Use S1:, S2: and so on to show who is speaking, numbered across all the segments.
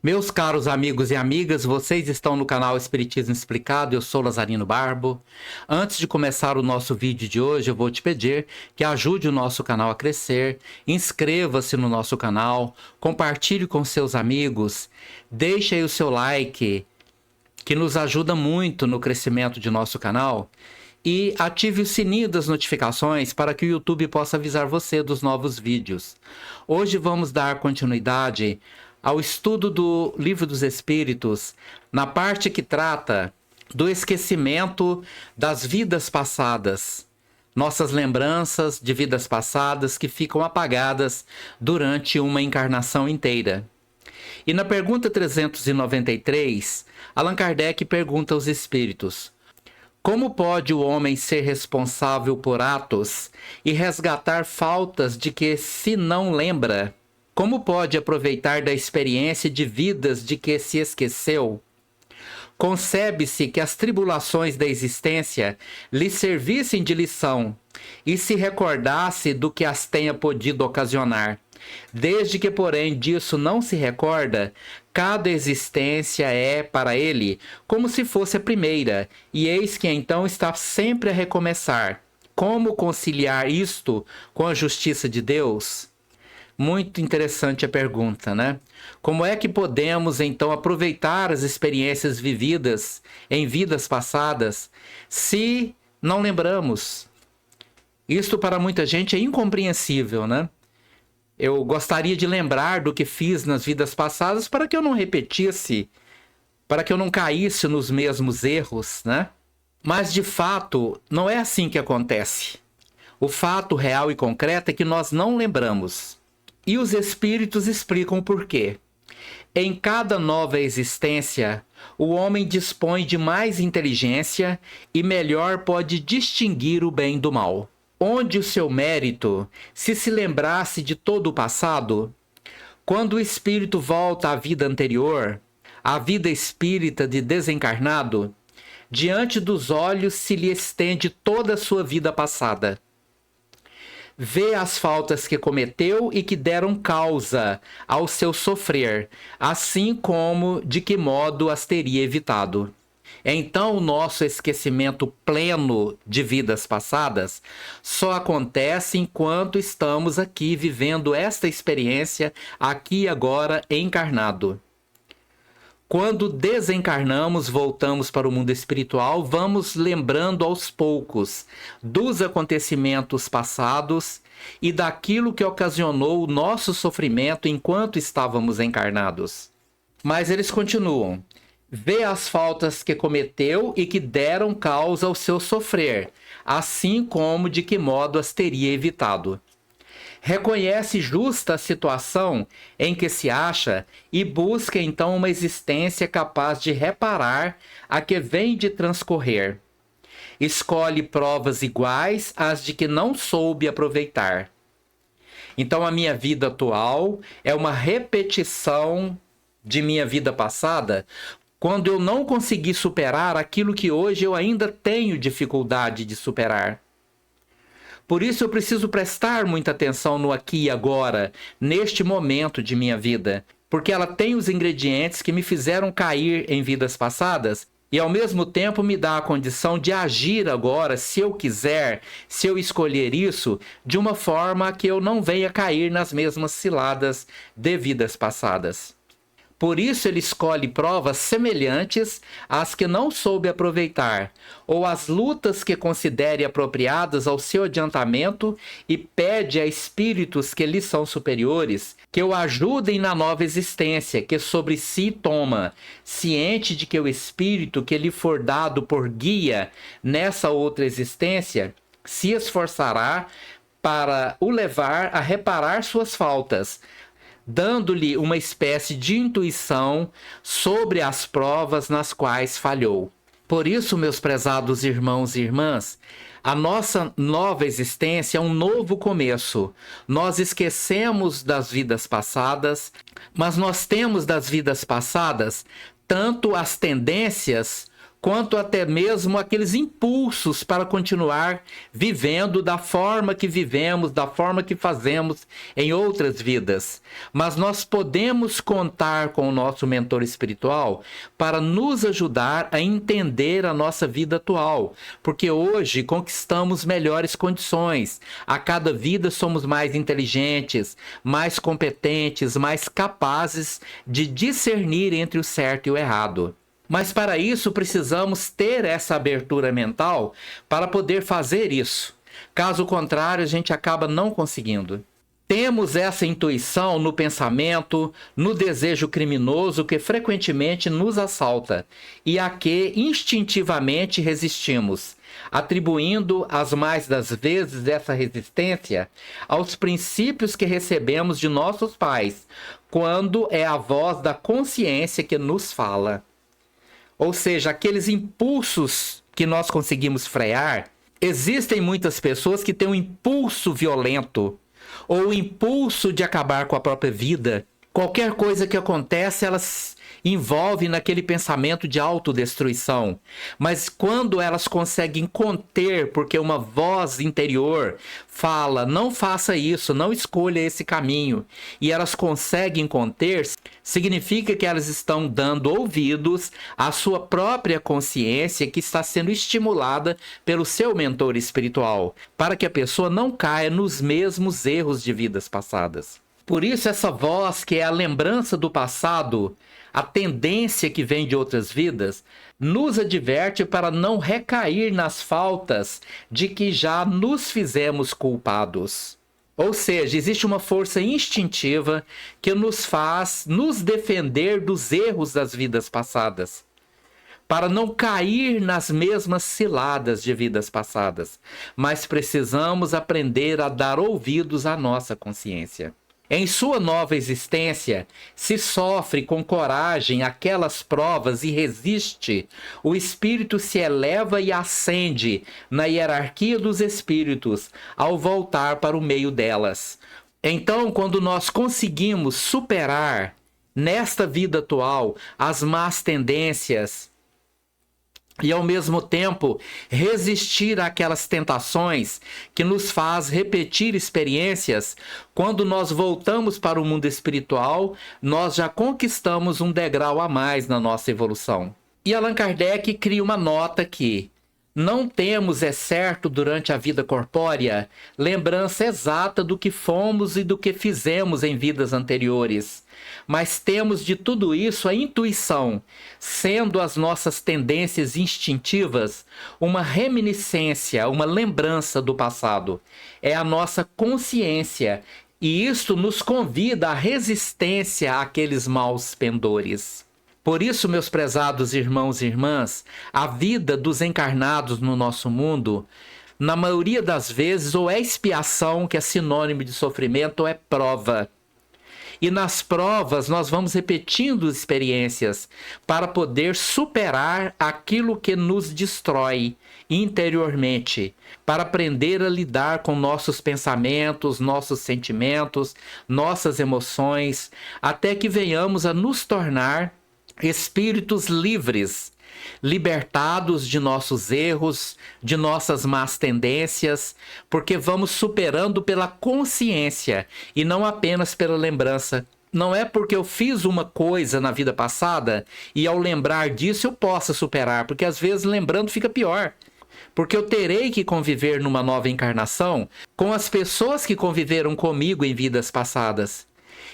S1: Meus caros amigos e amigas, vocês estão no canal Espiritismo Explicado, eu sou Lazarino Barbo. Antes de começar o nosso vídeo de hoje, eu vou te pedir que ajude o nosso canal a crescer, inscreva-se no nosso canal, compartilhe com seus amigos, deixe aí o seu like, que nos ajuda muito no crescimento de nosso canal, e ative o sininho das notificações para que o YouTube possa avisar você dos novos vídeos. Hoje vamos dar continuidade ao estudo do Livro dos Espíritos, na parte que trata do esquecimento das vidas passadas, nossas lembranças de vidas passadas que ficam apagadas durante uma encarnação inteira. E na pergunta 393, Allan Kardec pergunta aos espíritos: como pode o homem ser responsável por atos e resgatar faltas de que se não lembra? Como pode aproveitar da experiência de vidas de que se esqueceu? Concebe-se que as tribulações da existência lhe servissem de lição e se recordasse do que as tenha podido ocasionar. Desde que, porém, disso não se recorda, cada existência é, para ele, como se fosse a primeira, e eis que então está sempre a recomeçar. Como conciliar isto com a justiça de Deus? Muito interessante a pergunta, né? Como é que podemos, então, aproveitar as experiências vividas em vidas passadas se não lembramos? Isto para muita gente é incompreensível, né? Eu gostaria de lembrar do que fiz nas vidas passadas para que eu não repetisse, para que eu não caísse nos mesmos erros, né? Mas, de fato, não é assim que acontece. O fato real e concreto é que nós não lembramos. E os espíritos explicam por quê. Em cada nova existência, o homem dispõe de mais inteligência e melhor pode distinguir o bem do mal. Onde o seu mérito, se lembrasse de todo o passado, quando o espírito volta à vida anterior, à vida espírita de desencarnado, diante dos olhos se lhe estende toda a sua vida passada. Vê as faltas que cometeu e que deram causa ao seu sofrer, assim como de que modo as teria evitado. Então, o nosso esquecimento pleno de vidas passadas só acontece enquanto estamos aqui vivendo esta experiência, aqui e agora encarnado. Quando desencarnamos, voltamos para o mundo espiritual, vamos lembrando aos poucos dos acontecimentos passados e daquilo que ocasionou o nosso sofrimento enquanto estávamos encarnados. Mas eles continuam: vê as faltas que cometeu e que deram causa ao seu sofrer, assim como de que modo as teria evitado. Reconhece justa a situação em que se acha e busca então uma existência capaz de reparar a que vem de transcorrer. Escolhe provas iguais às de que não soube aproveitar. Então a minha vida atual é uma repetição de minha vida passada, quando eu não consegui superar aquilo que hoje eu ainda tenho dificuldade de superar. Por isso eu preciso prestar muita atenção no aqui e agora, neste momento de minha vida, porque ela tem os ingredientes que me fizeram cair em vidas passadas e ao mesmo tempo me dá a condição de agir agora, se eu quiser, se eu escolher isso, de uma forma que eu não venha cair nas mesmas ciladas de vidas passadas. Por isso ele escolhe provas semelhantes às que não soube aproveitar, ou as lutas que considere apropriadas ao seu adiantamento e pede a espíritos que lhe são superiores que o ajudem na nova existência que sobre si toma, ciente de que o espírito que lhe for dado por guia nessa outra existência se esforçará para o levar a reparar suas faltas, dando-lhe uma espécie de intuição sobre as provas nas quais falhou. Por isso, meus prezados irmãos e irmãs, a nossa nova existência é um novo começo. Nós esquecemos das vidas passadas, mas nós temos das vidas passadas tanto as tendências quanto até mesmo aqueles impulsos para continuar vivendo da forma que vivemos, da forma que fazemos em outras vidas. Mas nós podemos contar com o nosso mentor espiritual para nos ajudar a entender a nossa vida atual, porque hoje conquistamos melhores condições. A cada vida somos mais inteligentes, mais competentes, mais capazes de discernir entre o certo e o errado. Mas para isso precisamos ter essa abertura mental para poder fazer isso. Caso contrário, a gente acaba não conseguindo. Temos essa intuição no pensamento, no desejo criminoso que frequentemente nos assalta e a que instintivamente resistimos, atribuindo as mais das vezes essa resistência aos princípios que recebemos de nossos pais, quando é a voz da consciência que nos fala. Ou seja, aqueles impulsos que nós conseguimos frear, existem muitas pessoas que têm um impulso violento ou o impulso de acabar com a própria vida. Qualquer coisa que acontece, elas envolvem naquele pensamento de autodestruição. Mas quando elas conseguem conter, porque uma voz interior fala, não faça isso, não escolha esse caminho, e elas conseguem conter, significa que elas estão dando ouvidos à sua própria consciência que está sendo estimulada pelo seu mentor espiritual, para que a pessoa não caia nos mesmos erros de vidas passadas. Por isso essa voz, que é a lembrança do passado, a tendência que vem de outras vidas, nos adverte para não recair nas faltas de que já nos fizemos culpados. Ou seja, existe uma força instintiva que nos faz nos defender dos erros das vidas passadas, para não cair nas mesmas ciladas de vidas passadas. Mas precisamos aprender a dar ouvidos à nossa consciência. Em sua nova existência, se sofre com coragem aquelas provas e resiste, o espírito se eleva e ascende na hierarquia dos espíritos ao voltar para o meio delas. Então, quando nós conseguimos superar nesta vida atual as más tendências e ao mesmo tempo resistir àquelas tentações que nos faz repetir experiências, quando nós voltamos para o mundo espiritual, nós já conquistamos um degrau a mais na nossa evolução. E Allan Kardec cria uma nota aqui: não temos, é certo, durante a vida corpórea, lembrança exata do que fomos e do que fizemos em vidas anteriores. Mas temos de tudo isso a intuição, sendo as nossas tendências instintivas uma reminiscência, uma lembrança do passado. É a nossa consciência, e isto nos convida à resistência àqueles maus pendores. Por isso, meus prezados irmãos e irmãs, a vida dos encarnados no nosso mundo, na maioria das vezes, ou é expiação, que é sinônimo de sofrimento, ou é prova. E nas provas nós vamos repetindo experiências para poder superar aquilo que nos destrói interiormente, para aprender a lidar com nossos pensamentos, nossos sentimentos, nossas emoções, até que venhamos a nos tornar espíritos livres, libertados de nossos erros, de nossas más tendências, porque vamos superando pela consciência e não apenas pela lembrança. Não é porque eu fiz uma coisa na vida passada e ao lembrar disso eu possa superar, porque às vezes lembrando fica pior. Porque eu terei que conviver numa nova encarnação com as pessoas que conviveram comigo em vidas passadas.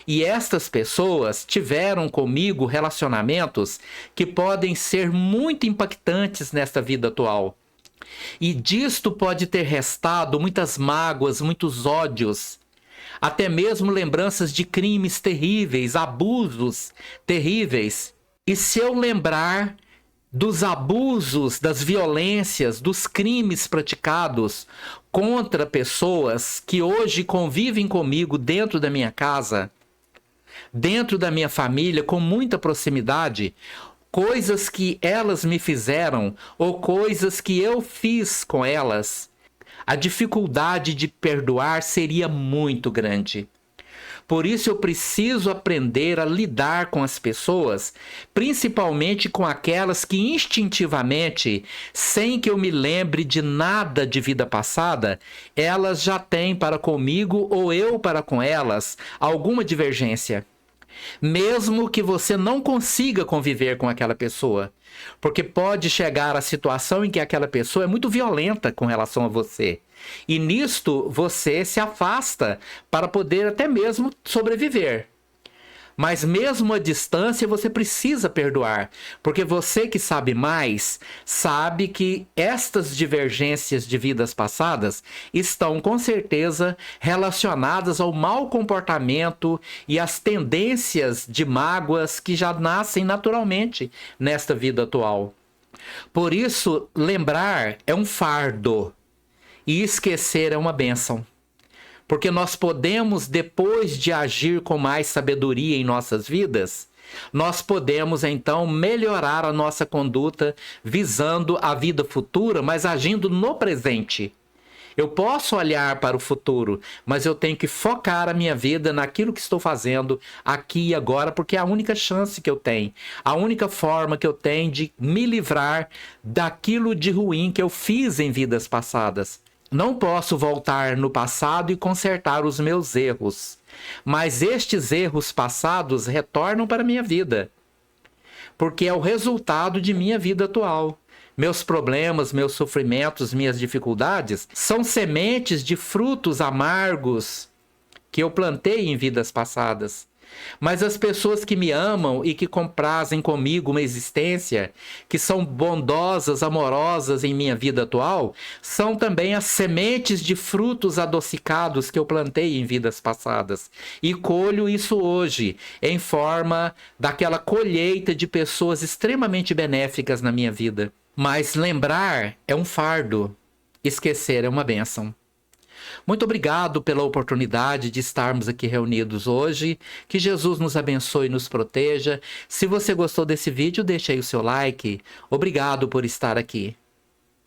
S1: E estas pessoas tiveram comigo relacionamentos que podem ser muito impactantes nesta vida atual. E disto pode ter restado muitas mágoas, muitos ódios, até mesmo lembranças de crimes terríveis, abusos terríveis. E se eu lembrar dos abusos, das violências, dos crimes praticados contra pessoas que hoje convivem comigo dentro da minha casa, dentro da minha família, com muita proximidade, coisas que elas me fizeram ou coisas que eu fiz com elas, a dificuldade de perdoar seria muito grande. Por isso eu preciso aprender a lidar com as pessoas, principalmente com aquelas que instintivamente, sem que eu me lembre de nada de vida passada, elas já têm para comigo ou eu para com elas alguma divergência. Mesmo que você não consiga conviver com aquela pessoa, porque pode chegar a situação em que aquela pessoa é muito violenta com relação a você. E nisto você se afasta para poder até mesmo sobreviver. Mas mesmo à distância você precisa perdoar, porque você que sabe mais, sabe que estas divergências de vidas passadas estão com certeza relacionadas ao mau comportamento e às tendências de mágoas que já nascem naturalmente nesta vida atual. Por isso, lembrar é um fardo e esquecer é uma bênção. Porque nós podemos, depois de agir com mais sabedoria em nossas vidas, nós podemos então melhorar a nossa conduta visando a vida futura, mas agindo no presente. Eu posso olhar para o futuro, mas eu tenho que focar a minha vida naquilo que estou fazendo aqui e agora, porque é a única chance que eu tenho, a única forma que eu tenho de me livrar daquilo de ruim que eu fiz em vidas passadas. Não posso voltar no passado e consertar os meus erros, mas estes erros passados retornam para a minha vida, porque é o resultado de minha vida atual. Meus problemas, meus sofrimentos, minhas dificuldades são sementes de frutos amargos que eu plantei em vidas passadas. Mas as pessoas que me amam e que comprazem comigo uma existência, que são bondosas, amorosas em minha vida atual, são também as sementes de frutos adocicados que eu plantei em vidas passadas. E colho isso hoje, em forma daquela colheita de pessoas extremamente benéficas na minha vida. Mas lembrar é um fardo, esquecer é uma bênção. Muito obrigado pela oportunidade de estarmos aqui reunidos hoje. Que Jesus nos abençoe e nos proteja. Se você gostou desse vídeo, deixe aí o seu like. Obrigado por estar aqui.